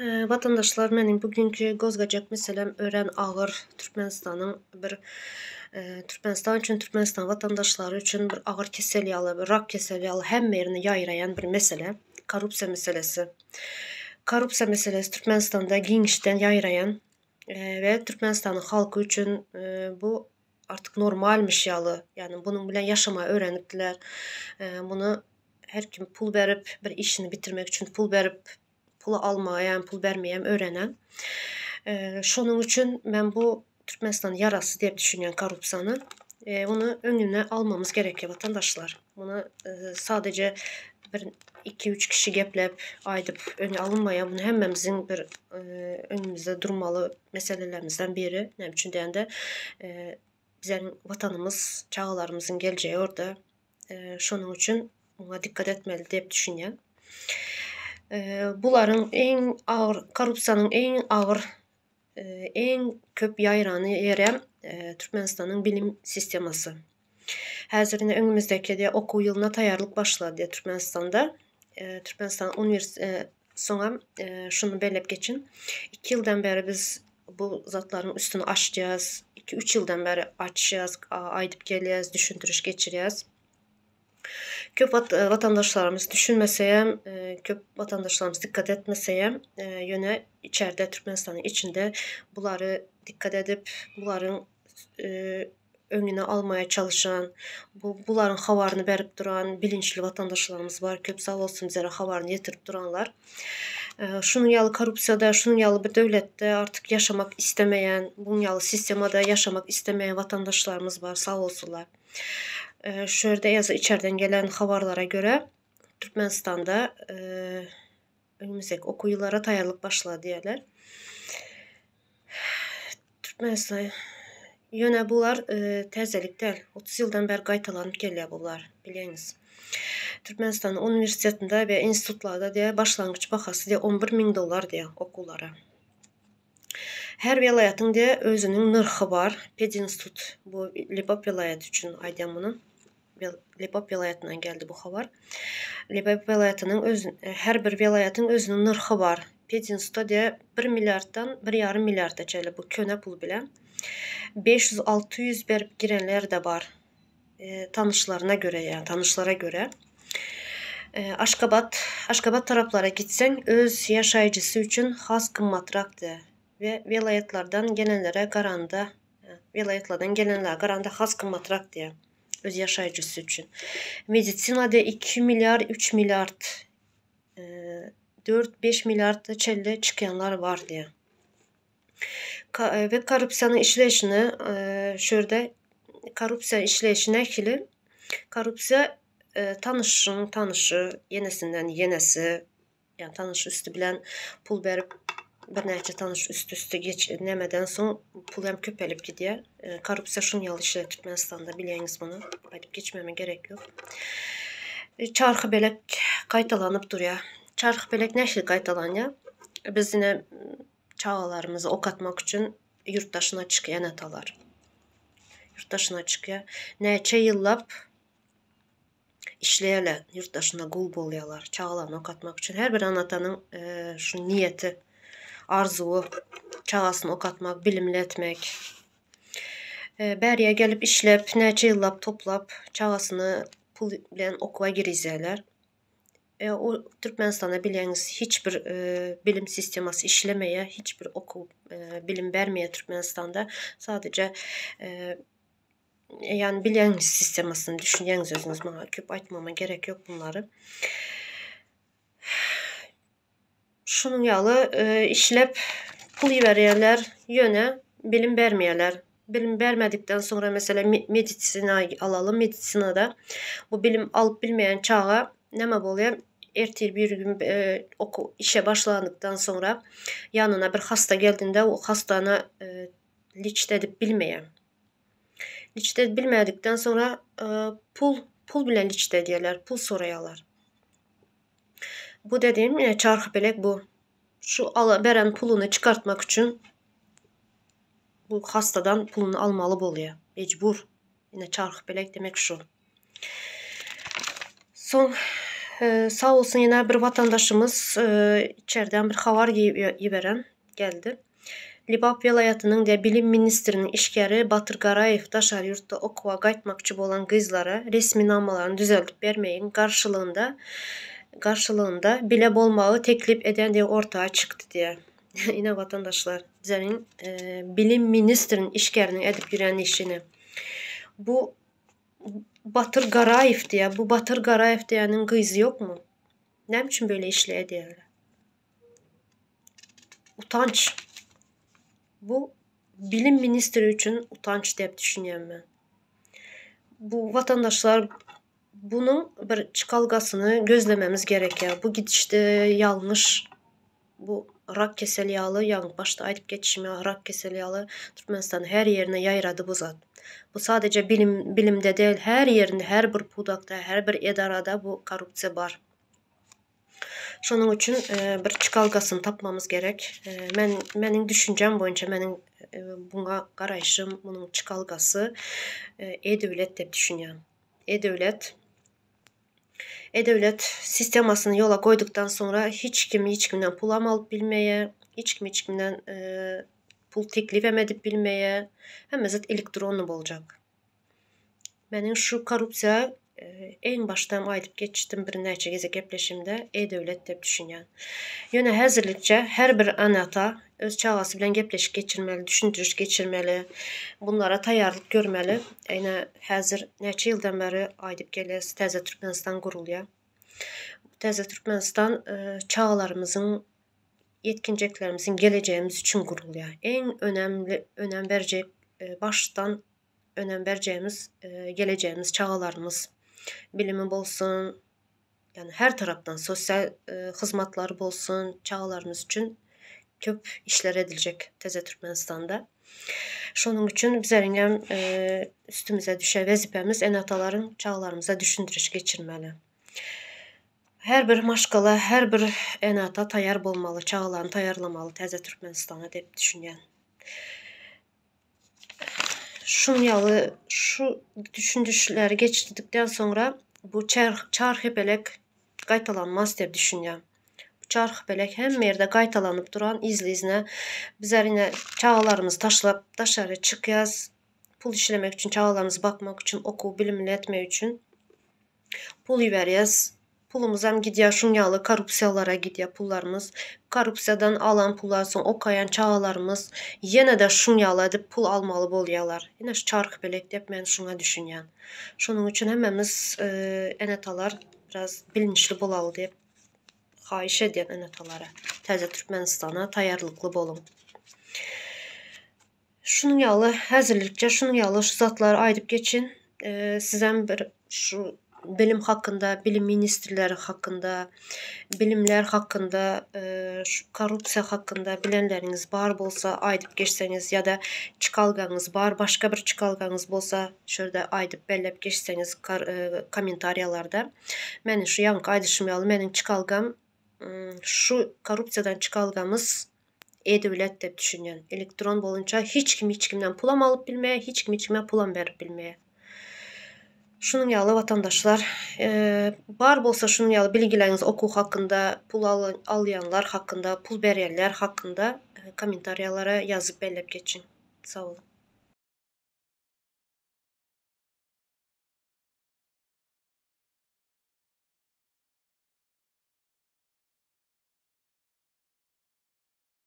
Vatandaşlar, benim bugünkü gozgacak meselem ören ağır Türkmenistan'ın bir Türkmenistan üçün, Türkmenistan vatandaşları üçün bir ağır keseli bir rak keseli hem yerini yayrayan bir mesele. Korrupsiya meselesi. Korrupsiya meselesi Türkmenistan'da genişten yayrayan ve Türkmenistan'ın halkı üçün bu artık normalmiş yalı. Yani bunun bilen yaşamaya öğrenipdiler. Bunu her kim pul berip bir işini bitirmek için pul berip pulu almayan, pul vermeyen öğrenen. Şonun üçün ben bu Türkmenistan yarası diye düşünüyen korrupsiyanı onu önüne almamız gerekiyor vatandaşlar. Bunu sadece bir 2-3 kişi geplep aydıp önü alınmaya, bunu hemmemizin bir önümüzde durmalı meselelerimizden biri. Ne için deyende bizim vatanımız, çağlarımızın geleceği orada. Şonun üçün buna dikkat etmeli diye düşünüyen. Buların en ağır, korrupsiyanın en ağır, en köp yayranı yere Türkmenistan'ın bilim sisteması. Häzirinde önümüzdeki de oku yılına tayarlık başladı diye Türkmenistan'da. Türkmenistan sonra şunu belirlep geçin. 2 yıldan beri biz bu zatların üstünü açacağız. 2-3 yıldan beri açacağız, aydıp geleceğiz, düşündürüş geçireceğiz. Köp vatandaşlarımız düşünmeseyem, köp vatandaşlarımız dikkat etmeseyem, yöne içeride Türkmenistan'ın içinde buları dikkat edip buların önüne almaya çalışan, buların havarını berip duran bilinçli vatandaşlarımız var. Köp sağ olsun bizlere havarını yetirip duranlar. Şunun yalı korrupsiyada, şunun yalı bir devlette artık yaşamak istemeyen, bunun yalı sistemada yaşamak istemeyen vatandaşlarımız var. Sağ olsunlar. Şöyle yazı içeriden gelen haberlere göre Türkmenistan'da önümüzdeki oku yıllara tayarlık başladı diyorlar. Türkmenistan yöne bular tezelik değil. 30 yıldan beri qaytalanıp geliyor bular, biliniz. Türkmenistan üniversitetinde ve institutlarda diye başlangıç bahası diye $11.000 diye okullara. Her vilayetinde diye özünün nırxı var. Pedinstitut bu Libap vilayeti için aydan bunu. Libap vilayetinden geldi bu haber. Libap vilayetinin her bir vilayetin özünün nırxı var. Pedinstitut'a diye 1 milyarddan 1,5 milyarda çeli bu köne pul bilen. 500-600 berip girenler de var. Tanışlarına göre yani tanışlara göre. Aşkabat taraflara gitsen öz yaşayıcısı için has kımmatraktı ve vilayetlerden gelenlere garanda has kımmatrak diye öz yaşayıcısı için. Medisinada 2 milyar 3 milyard 4-5 milyard çelle çıkanlar var diye. Ve korrupsiyanın işleyişini şöyle korrupsiya işleyişine ekili korrupsiya tanışı yenesinden yenesi yani tanışı üstü bilen pul berip bir nece tanış üstü geçnemeden son pul hem köpelip gidiyor. Korrupsiya şun yalı işler Türkmenistan'da bileyiniz bunu. Ayıp geçmeme gerek yok. Çarkı belek qaytalanıp duruyor. Çarkı belek neşli qaytalanıyor? Biz yine çağalarımızı okatmak için yurttaşına çıkıyor netalar. Yurttaşına çıkıyor. Neçe yıllap işleyele yurttaşına gul boluyorlar. Çağalarını okatmak için. Her bir anatanın şu niyeti, arzuğu, çağasını okatmak, bilimli etmek. Beriye gelip işlep, neçe yıllap toplap, çağasını pul bilen okuva girizerler. O Türkmenistan'da bileniz hiçbir bilim sisteması işlemeye, hiçbir bilim vermeye Türkmenistan'da sadece yani bilen sistemasını düşünýäňiz özüňiz, maňa köp aýtmama gerek yok bunları. Şunun ýaly işlep pul berýärler, ýöne bilim bermeýärler. Bilim bermedikden sonra mesela medisina alalım. Medisinada bu bilim alıp bilmeyen çağa näme bolýar? Ertir bir gün işe başlandıktan sonra yanına bir hasta geldiğinde o hastana liçt edip bilmeyen. Liçt edip bilmedikten sonra pul bilen liçt edýärler, pul soraýarlar. Bu dediğim yine çarkı belek bu. Şu beren pulunu çıkartmak için bu hastadan pulunu almalı bolýar. Mecbur. Yine çarkı belek demek şu. Son Sağ olsun yine bir vatandaşımız içeriden bir haber yiberen geldi. Libap vilayetinin de bilim ministrinin işgeri Batır Garayev Daşar yurtta okuwa gaytmakçı bolan kızlara resmi namalarını düzeltip vermeyin karşılığında bile bolmağı teklif eden diye ortaya çıktı diye. Yine vatandaşlar bizlerin bilim ministrinin işgerinin edip yüren işini. Bu Batır Garayev diye, bu Batır Garayev diyenin kızı yok mu? Ne biçim böyle işleye diyorlar? Utanç. Bu bilim ministri için utanç diye düşünüyorum ben. Bu vatandaşlar bunun bir çıkalgasını gözlememiz gerekiyor. Bu gidişte yanlış, bu rak keseli yağlı, yani başta ayıp geçişime rak keseli yağlı Türkmenistan'ın her yerine yayradı bu zat. Bu sadece bilimde değil, her yerinde, her bir budakta, her bir edarada bu korrupsiya var. Şunun için bir çıkalgasını tapmamız gerek. Menin düşüncem boyunca, menin buna qarayışım, bunun çıkalgası e-devlet dep düşünüyorum. E-devlet sistemasını yola koyduktan sonra hiç kimden pul alıp bilmeye, hiç kimden pul teklif edip bilmeye, hem zat elektronlu olacak. Menin şu korrupsiya en baştan aytıp geçtim bir neçe geze gepleşimde e-devlet dep düşünýän. Ýöne häzirlikçe her bir anata öz çağası bilen gepleşip geçirmeli, düşündürüş geçirmeli, bunlara taýýarlyk görmeli. Eýne häzir neçe ýyldan beri aytyp geles, Täze Türkmenistan gurulýar. Täze Türkmenistan çağlarymyzyň, yetkinjeklerimizin, geleceğimiz için gurulýar. En önem berjek, baştan önem berjegimiz geleceğimiz çağlarımız. Bilimi bolsun, yani her taraftan sosyal hizmetler bolsun, çağlarımız için köp işler edilecek Täze Türkmenistanda. Şonun için bizleriň üstümüze düşen wezipemiz enataların çağlarımıza düşündürüş geçirmeli. Her bir maşgala, her bir enata taýýar bolmaly, çağlarını taýýarlamaly Täze Türkmenistana dep düşünýän. Şunyalı şu düşündüşleri geçirdikten sonra bu çarhepelek gaytalanmaz dep düşünýän. Bu çarhepelek hem yerde gaytalanyp duran izine bizlerine çağlarımız taşlap daşary çykýas, pul işlemek için, çağlarımız bakmak için, oku bilimli etmek için pul ýerýäs. Pulumuz hem gidýär şunyalı korrupsiýalara gidýär pullarımız. Korrupsiýadan alan pullar soň okayan çağlarımız ýene de şunyalı edip pul almaly bolýarlar. Ýene şu çarhpelek dep men şuna düşünýän. Şonuň üçin hemmemiz enatalar biraz bilinçli bolaly dep haýyş edýän enatalara. Täze Türkmenistana taýýarlykly bolun. Şunun ýaly häzirlikçe şunun ýaly şu zatlar aýdyp geçin. Sizem bir şu bilim hakkında, bilim ministrleri hakkında, bilimler hakkında, şu korrupsiya hakkında bilenleriniz bar bolsa aýdyp geçseňiz ya da çıkalgaňyz bar, başga bir çıkalgaňyz bolsa şöyle aýdyp bellep geçseňiz kommentariýalarda. Meni şu ýanky aýdyşym ýaly meniň çıkalgam şu korrupsiýadan çıkalgamız e-devlet dep düşünýän. Elektron bolunça hiç kimden pul alyp bilmeýär, hiç kime pul berip bilmeýär. Şunun ýaly vatandaşlar, bar bolsa şunun ýaly bilgileriniz oku hakkında, pul alýanlar hakkında, pul berýänler hakkında kommentariýalara ýazyp bellep geçin. Sağ olun.